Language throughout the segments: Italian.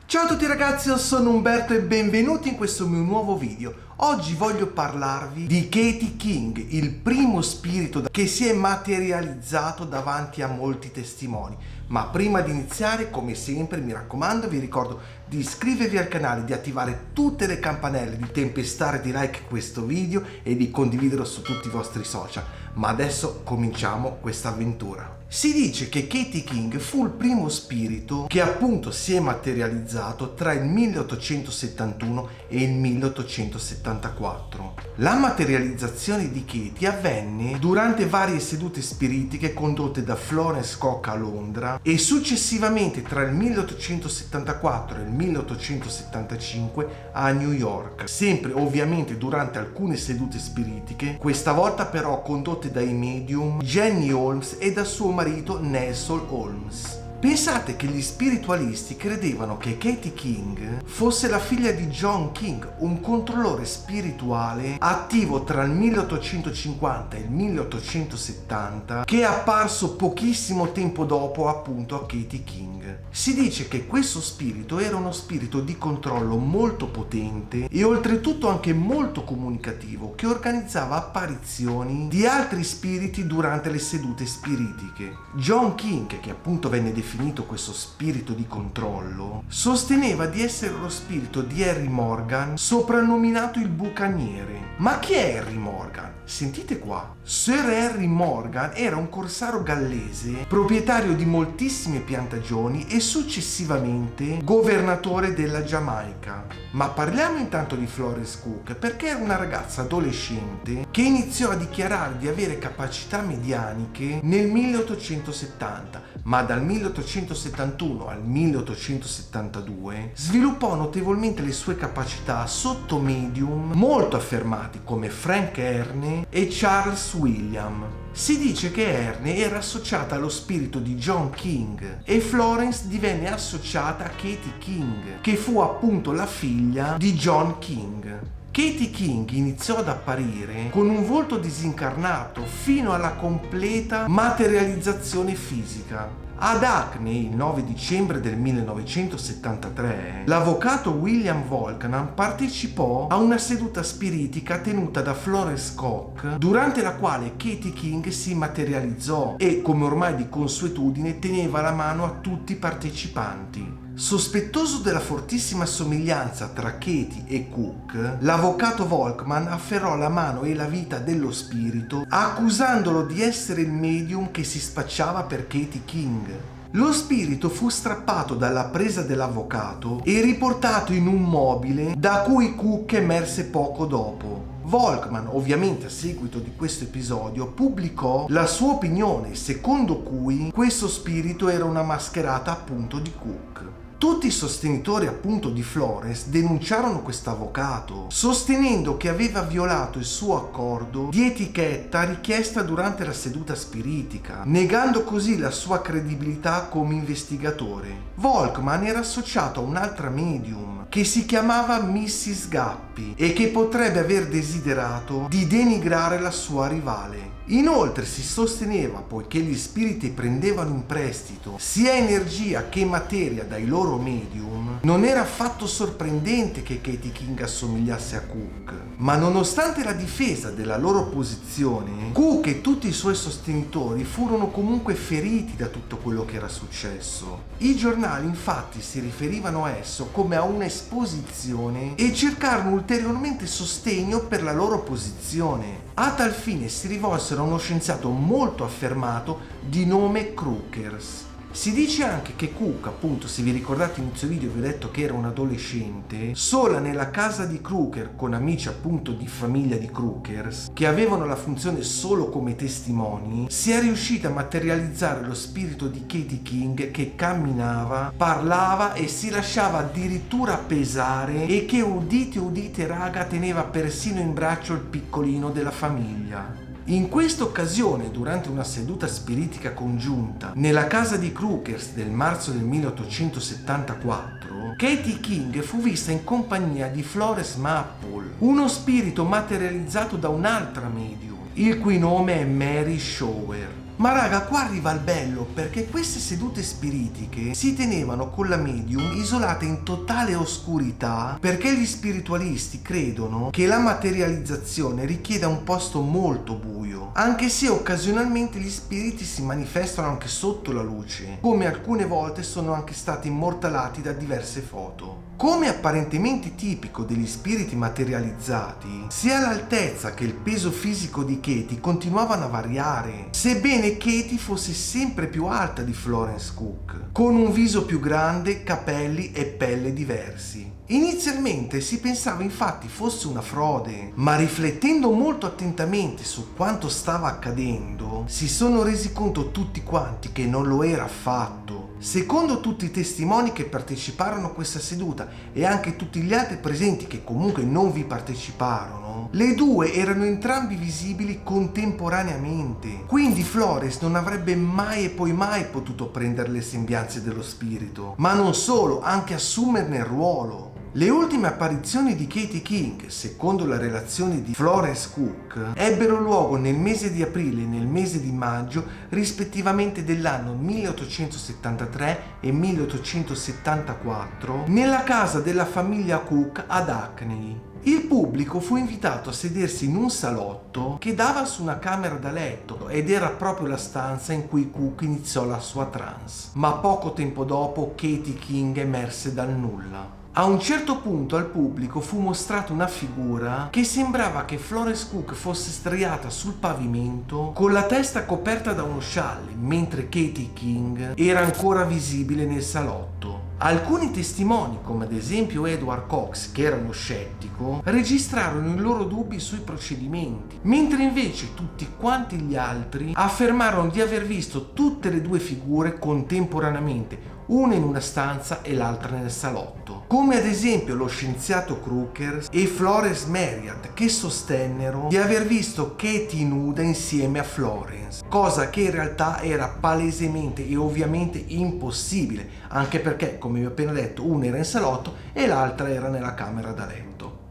Ciao a tutti ragazzi, io sono Umberto e benvenuti in questo mio nuovo video. Oggi voglio parlarvi di Katie King, il primo spirito che si è materializzato davanti a molti testimoni. Ma prima di iniziare, come sempre, mi raccomando, vi ricordo di iscrivervi al canale, di attivare tutte le campanelle, di tempestare di like questo video e di condividerlo su tutti i vostri social. Ma adesso cominciamo questa avventura. Si dice che Katie King fu il primo spirito che appunto si è materializzato tra il 1871 e il 1874. La materializzazione di Katie avvenne durante varie sedute spiritiche condotte da Florence Cook a Londra e successivamente tra il 1874 e il 1875 a New York, sempre ovviamente durante alcune sedute spiritiche, questa volta però condotte dai medium Jenny Holmes e da suo marito Nelson Holmes. Pensate che gli spiritualisti credevano che Katie King fosse la figlia di John King, un controllore spirituale attivo tra il 1850 e il 1870, che è apparso pochissimo tempo dopo appunto a Katie King. Si dice che questo spirito era uno spirito di controllo molto potente e oltretutto anche molto comunicativo, che organizzava apparizioni di altri spiriti durante le sedute spiritiche. John King, che appunto venne definito questo spirito di controllo, sosteneva di essere lo spirito di Harry Morgan, soprannominato il bucaniere. Ma chi è Harry Morgan? Sentite qua. Sir Harry Morgan era un corsaro gallese, proprietario di moltissime piantagioni e successivamente governatore della Giamaica. Ma parliamo intanto di Florence Cook, perché era una ragazza adolescente che iniziò a dichiarare di avere capacità medianiche nel 1870, ma dal 1871 al 1872 sviluppò notevolmente le sue capacità sotto medium molto affermati come Frank Erne e Charles William. Si dice che Erne era associata allo spirito di John King e Florence divenne associata a Katie King, che fu appunto la figlia di John King. Katie King iniziò ad apparire con un volto disincarnato fino alla completa materializzazione fisica. Ad Hackney, il 9 dicembre del 1973, l'avvocato William Volkman partecipò a una seduta spiritica tenuta da Florence Cook, durante la quale Katie King si materializzò e, come ormai di consuetudine, teneva la mano a tutti i partecipanti. Sospettoso della fortissima somiglianza tra Katie e Cook, l'avvocato Volkman afferrò la mano e la vita dello spirito, accusandolo di essere il medium che si spacciava per Katie King. Lo spirito fu strappato dalla presa dell'avvocato e riportato in un mobile da cui Cook emerse poco dopo. Volkman, ovviamente a seguito di questo episodio, pubblicò la sua opinione, secondo cui questo spirito era una mascherata appunto di Cook. Tutti i sostenitori appunto di Florence denunciarono quest'avvocato, sostenendo che aveva violato il suo accordo di etichetta richiesta durante la seduta spiritica, negando così la sua credibilità come investigatore. Volkman era associato a un'altra medium che si chiamava Mrs. Guppy e che potrebbe aver desiderato di denigrare la sua rivale. Inoltre si sosteneva, poiché gli spiriti prendevano in prestito sia energia che materia dai loro medium, non era affatto sorprendente che Katie King assomigliasse a Cook. Ma nonostante la difesa della loro posizione, Cook e tutti i suoi sostenitori furono comunque feriti da tutto quello che era successo. I giornali infatti si riferivano a esso come a un'esposizione e cercarono ulteriormente sostegno per la loro posizione. A tal fine si rivolsero a uno scienziato molto affermato di nome Crookers. Si dice anche che Cook, appunto, se vi ricordate inizio video vi ho detto che era un adolescente, sola nella casa di Crooker con amici appunto di famiglia di Crookers, che avevano la funzione solo come testimoni, sia riuscita a materializzare lo spirito di Katie King che camminava, parlava e si lasciava addirittura pesare e che, udite udite raga, teneva persino in braccio il piccolino della famiglia. In questa occasione, durante una seduta spiritica congiunta nella casa di Crookers del marzo del 1874, Katie King fu vista in compagnia di Florence Maple, uno spirito materializzato da un'altra medium, il cui nome è Mary Shower. Ma raga, qua arriva il bello, perché queste sedute spiritiche si tenevano con la medium isolate in totale oscurità, perché gli spiritualisti credono che la materializzazione richieda un posto molto buio, anche se occasionalmente gli spiriti si manifestano anche sotto la luce, come alcune volte sono anche stati immortalati da diverse foto. Come apparentemente tipico degli spiriti materializzati, sia l'altezza che il peso fisico di Katie continuavano a variare, sebbene Katie fosse sempre più alta di Florence Cook, con un viso più grande, capelli e pelle diversi. Inizialmente si pensava infatti fosse una frode, ma riflettendo molto attentamente su quanto stava accadendo, si sono resi conto tutti quanti che non lo era affatto. Secondo tutti i testimoni che parteciparono a questa seduta e anche tutti gli altri presenti che comunque non vi parteciparono, le due erano entrambi visibili contemporaneamente. Quindi Florence non avrebbe mai e poi mai potuto prendere le sembianze dello spirito, ma non solo, anche assumerne il ruolo. Le ultime apparizioni di Katie King, secondo la relazione di Florence Cook, ebbero luogo nel mese di aprile e nel mese di maggio rispettivamente dell'anno 1873 e 1874 nella casa della famiglia Cook ad Hackney. Il pubblico fu invitato a sedersi in un salotto che dava su una camera da letto ed era proprio la stanza in cui Cook iniziò la sua trance. Ma poco tempo dopo Katie King emerse dal nulla. A un certo punto al pubblico fu mostrata una figura che sembrava che Florence Cook fosse striata sul pavimento con la testa coperta da uno scialle, mentre Katie King era ancora visibile nel salotto. Alcuni testimoni, come ad esempio Edward Cox, che era uno scettico, registrarono i loro dubbi sui procedimenti, mentre invece tutti quanti gli altri affermarono di aver visto tutte le due figure contemporaneamente, una in una stanza e l'altra nel salotto, come ad esempio lo scienziato Crookers e Florence Marriott, che sostennero di aver visto Katie nuda insieme a Florence, cosa che in realtà era palesemente e ovviamente impossibile, anche perché, come vi ho appena detto, una era in salotto e l'altra era nella camera da letto.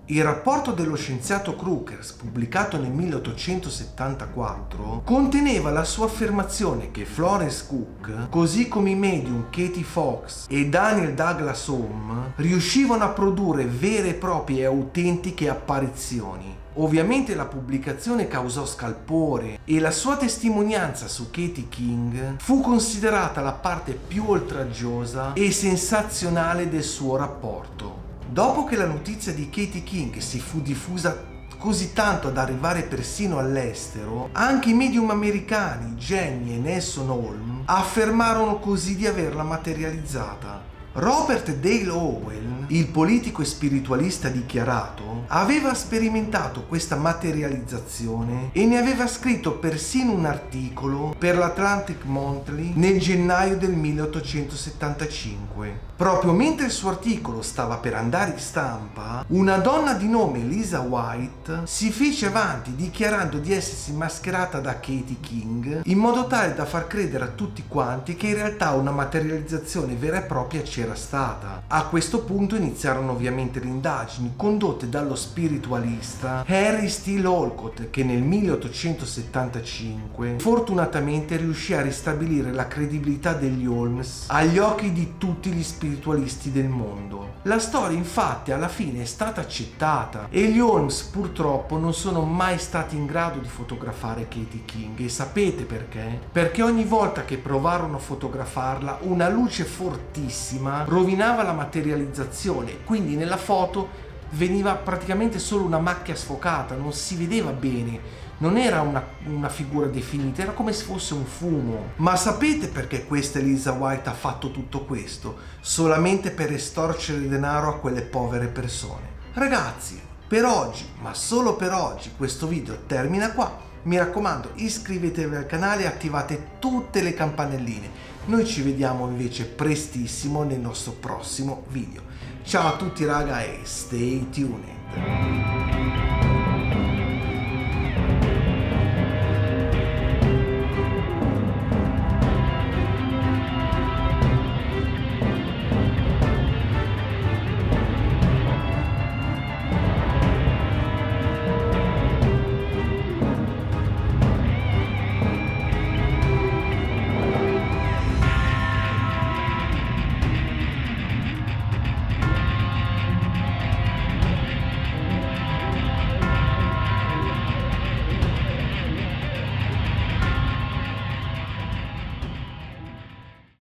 Il rapporto dello scienziato Crookers, pubblicato nel 1874, conteneva la sua affermazione che Florence Cook, così come i medium Katie Fox e Daniel Douglas Home, riuscivano a produrre vere e proprie e autentiche apparizioni. Ovviamente la pubblicazione causò scalpore e la sua testimonianza su Katie King fu considerata la parte più oltraggiosa e sensazionale del suo rapporto. Dopo che la notizia di Katie King si fu diffusa così tanto da arrivare persino all'estero, anche i medium americani Jenny e Nelson Holm affermarono così di averla materializzata. Robert Dale Howell, il politico e spiritualista dichiarato, aveva sperimentato questa materializzazione e ne aveva scritto persino un articolo per l'Atlantic Monthly nel gennaio del 1875. Proprio mentre il suo articolo stava per andare in stampa, una donna di nome Lisa White si fece avanti dichiarando di essersi mascherata da Katie King in modo tale da far credere a tutti quanti che in realtà una materializzazione vera e propria c'era stata. A questo punto iniziarono ovviamente le indagini condotte dallo spiritualista Harry Steele Olcott, che nel 1875 fortunatamente riuscì a ristabilire la credibilità degli Holmes agli occhi di tutti gli spiritualisti del mondo. La storia infatti alla fine è stata accettata e gli Holmes purtroppo non sono mai stati in grado di fotografare Katie King, e sapete perché? Perché ogni volta che provarono a fotografarla una luce fortissima rovinava la materializzazione, quindi nella foto veniva praticamente solo una macchia sfocata, non si vedeva bene, non era una figura definita, era come se fosse un fumo. Ma sapete perché questa Lisa White ha fatto tutto questo? Solamente per estorcere denaro a quelle povere persone. Ragazzi, per oggi, ma solo per oggi, questo video termina qua. Mi raccomando, iscrivetevi al canale e attivate tutte le campanelline. Noi ci vediamo invece prestissimo nel nostro prossimo video. Ciao a tutti raga e stay tuned!